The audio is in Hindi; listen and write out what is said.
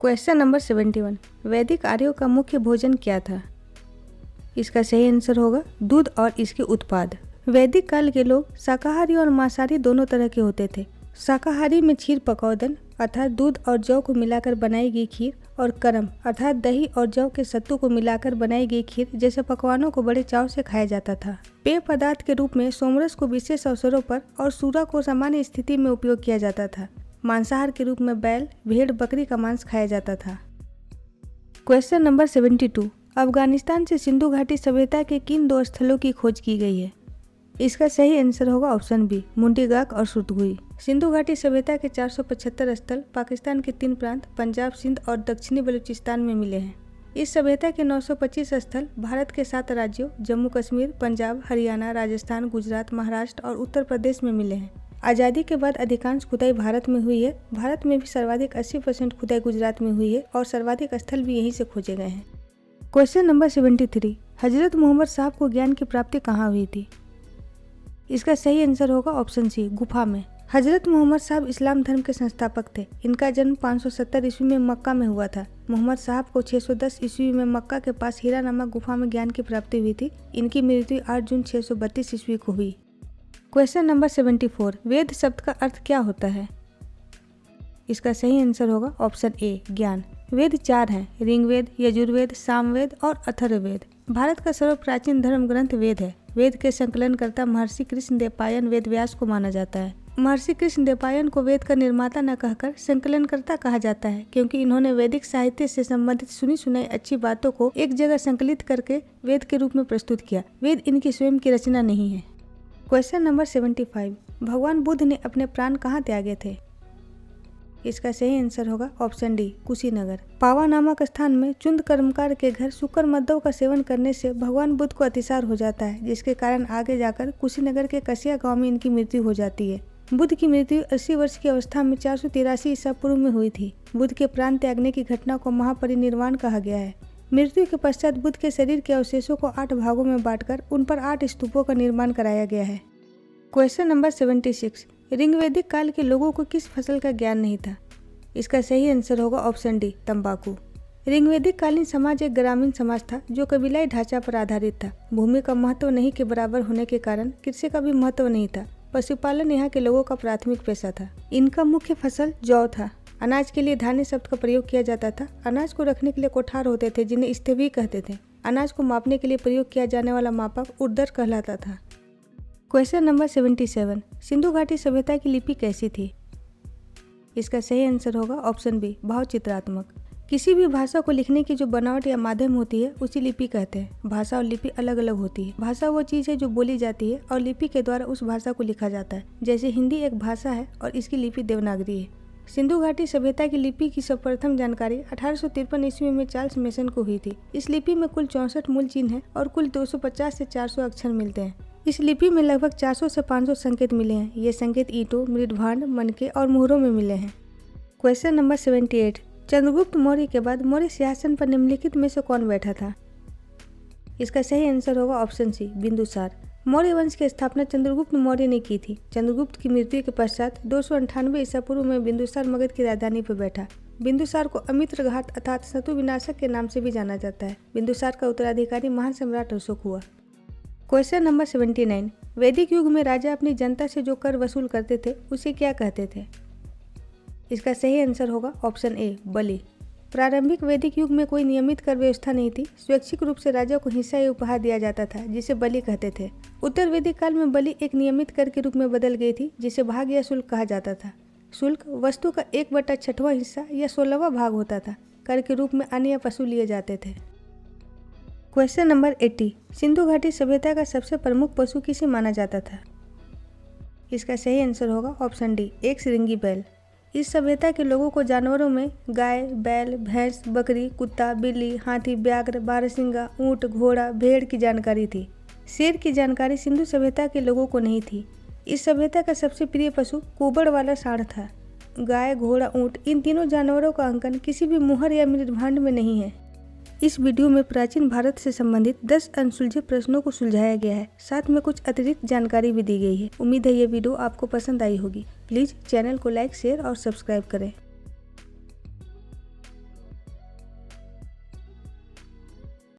Question number 71। वैदिक आर्यों का मुख्य भोजन क्या था? इसका सही आंसर होगा दूध और इसके उत्पाद। वैदिक काल के लोग शाकाहारी और मांसाहारी दोनों तरह के होते थे। शाकाहारी में क्षीर पकौदन अर्थात दूध और जौ को मिलाकर बनाई गई खीर और कर्म अर्थात दही और जौ के सत्तू को मिलाकर बनाई गई खीर जैसे पकवानों को बड़े चाव से खाया जाता था। पेय पदार्थ के रूप में सोमरस को विशेष अवसरों पर और सूरा को सामान्य स्थिति में उपयोग किया जाता था। मांसाहार के रूप में बैल, भेड़, बकरी का मांस खाया जाता था। Question number 72। अफगानिस्तान से सिंधु घाटी सभ्यता के किन दो स्थलों की खोज की गई है? इसका सही आंसर होगा ऑप्शन बी, मुंडीगाक और सुरतगुई। सिंधु घाटी सभ्यता के 475 स्थल पाकिस्तान के 3 प्रांत पंजाब, सिंध और दक्षिणी बलूचिस्तान में मिले हैं। इस सभ्यता के 925 स्थल भारत के 7 राज्यों जम्मू कश्मीर, पंजाब, हरियाणा, राजस्थान, गुजरात, महाराष्ट्र और उत्तर प्रदेश में मिले हैं। आज़ादी के बाद अधिकांश खुदाई भारत में हुई है। भारत में भी सर्वाधिक 80% खुदाई गुजरात में हुई है और सर्वाधिक स्थल भी यहीं से खोजे गए हैं। Question number 73। हजरत मोहम्मद साहब को ज्ञान की प्राप्ति कहाँ हुई थी? इसका सही आंसर होगा ऑप्शन सी, गुफा में। हजरत मोहम्मद साहब इस्लाम धर्म के संस्थापक थे। इनका जन्म 570 ईस्वी में मक्का में हुआ था। मोहम्मद साहब को 610 ईस्वी में मक्का के पास हीरा नामक गुफा में ज्ञान की प्राप्ति हुई थी। इनकी मृत्यु 8 जून 632 ईस्वी को हुई। Question number 74। वेद शब्द का अर्थ क्या होता है? इसका सही आंसर होगा ऑप्शन ए, ज्ञान। वेद 4 हैं, ऋग्वेद, यजुर्वेद, सामवेद और अथर्ववेद। भारत का सर्व प्राचीन धर्म ग्रंथ वेद है। वेद के संकलनकर्ता महर्षि कृष्ण देवपायन वेद व्यास को माना जाता है। महर्षि कृष्ण देवपायन को वेद का निर्माता न कहकर संकलनकर्ता कहा जाता है, क्योंकि इन्होंने वैदिक साहित्य से संबंधित सुनी सुनाई अच्छी बातों को एक जगह संकलित करके वेद के रूप में प्रस्तुत किया। वेद इनकी स्वयं की रचना नहीं है। Question number 75। भगवान बुद्ध ने अपने प्राण कहाँ त्यागे थे? इसका सही आंसर होगा ऑप्शन डी, कुशीनगर। पावा नामक स्थान में चुंद कर्मकार के घर शुक्र मद्दव का सेवन करने से भगवान बुद्ध को अतिसार हो जाता है, जिसके कारण आगे जाकर कुशीनगर के कसिया गांव में इनकी मृत्यु हो जाती है। बुद्ध की मृत्यु 80 वर्ष की अवस्था में 483 ईसा पूर्व में हुई थी। बुद्ध के प्राण त्यागने की घटना को महापरिनिर्वाण कहा गया है। मृत्यु के पश्चात बुद्ध के शरीर के अवशेषों को 8 भागों में बांटकर उन पर 8 स्तूपों का निर्माण कराया गया है। Question number 76। ऋग्वैदिक काल के लोगों को किस फसल का ज्ञान नहीं था? इसका सही आंसर होगा ऑप्शन डी, तंबाकू। ऋग्वैदिक कालीन समाज एक ग्रामीण समाज था जो कबीलाई ढांचा पर आधारित था। भूमि का महत्व नहीं के बराबर होने के कारण कृषि का भी महत्व नहीं था। पशुपालन यहाँ के लोगों का प्राथमिक पेशा था। इनका मुख्य फसल जौ था। अनाज के लिए धान्य शब्द का प्रयोग किया जाता था। अनाज को रखने के लिए कोठार होते थे जिन्हें स्तवी कहते थे। अनाज को मापने के लिए प्रयोग किया जाने वाला मापक उर्दर कहलाता था। Question number 77। सिंधु घाटी सभ्यता की लिपि कैसी थी? इसका सही आंसर होगा ऑप्शन बी, भावचित्रात्मक। किसी भी भाषा को लिखने की जो बनावट या माध्यम होती है उसी लिपि कहते हैं। भाषा और लिपि अलग अलग होती है। भाषा वो चीज़ है जो बोली जाती है और लिपि के द्वारा उस भाषा को लिखा जाता है। जैसे हिंदी एक भाषा है और इसकी लिपि देवनागरी है। सिंधु घाटी सभ्यता की लिपि की सर्वप्रथम जानकारी 1853 ईस्वी में चार्ल्स मेसन को हुई थी। इस लिपि में कुल 64 मूल चिन्ह हैं और कुल 250 से 400 अक्षर मिलते हैं। इस लिपि में लगभग 400 से 500 संकेत मिले हैं। ये संकेत ईंटों, मृदभांड, मनके और मुहरों में मिले हैं। Question number 78। चंद्रगुप्त मौर्य के बाद मौर्य सिंहासन पर निम्नलिखित में से कौन बैठा था? इसका सही आंसर होगा ऑप्शन सी, बिंदुसार। मौर्य वंश की स्थापना चंद्रगुप्त मौर्य ने की थी। चंद्रगुप्त की मृत्यु के पश्चात 298 ईसा पूर्व में बिंदुसार मगध की राजधानी पर बैठा। बिंदुसार को अमित्रघात अर्थात शत्रु विनाशक के नाम से भी जाना जाता है। बिंदुसार का उत्तराधिकारी महान सम्राट अशोक हुआ। Question number 79। वैदिक युग में राजा अपनी जनता से जो कर वसूल करते थे उसे क्या कहते थे? इसका सही आंसर होगा ऑप्शन ए, बलि। प्रारंभिक वैदिक युग में कोई नियमित कर व्यवस्था नहीं थी। स्वैच्छिक रूप से राजा को हिस्सा या उपहार दिया जाता था जिसे बलि कहते थे। उत्तर वैदिक काल में बलि एक नियमित कर के रूप में बदल गई थी जिसे भाग या शुल्क कहा जाता था। शुल्क वस्तु का 1/6वां हिस्सा या 16वां भाग होता था। कर के रूप में अन्न या पशु लिए जाते थे। Question number 80। सिंधु घाटी सभ्यता का सबसे प्रमुख पशु किसे माना जाता था? इसका सही आंसर होगा ऑप्शन डी, एक श्रृंगी बैल। इस सभ्यता के लोगों को जानवरों में गाय, बैल, भैंस, बकरी, कुत्ता, बिल्ली, हाथी, व्याघ्र, बारहसिंगा, ऊंट, घोड़ा, भेड़ की जानकारी थी। शेर की जानकारी सिंधु सभ्यता के लोगों को नहीं थी। इस सभ्यता का सबसे प्रिय पशु कुबड़ वाला सांड था। गाय, घोड़ा, ऊंट इन तीनों जानवरों का अंकन किसी भी मुहर या मृदभांड में नहीं है। इस वीडियो में प्राचीन भारत से संबंधित 10 अनसुलझे प्रश्नों को सुलझाया गया है। साथ में कुछ अतिरिक्त जानकारी भी दी गई है। उम्मीद है ये वीडियो आपको पसंद आई होगी। प्लीज़ चैनल को लाइक, शेयर और सब्सक्राइब करें।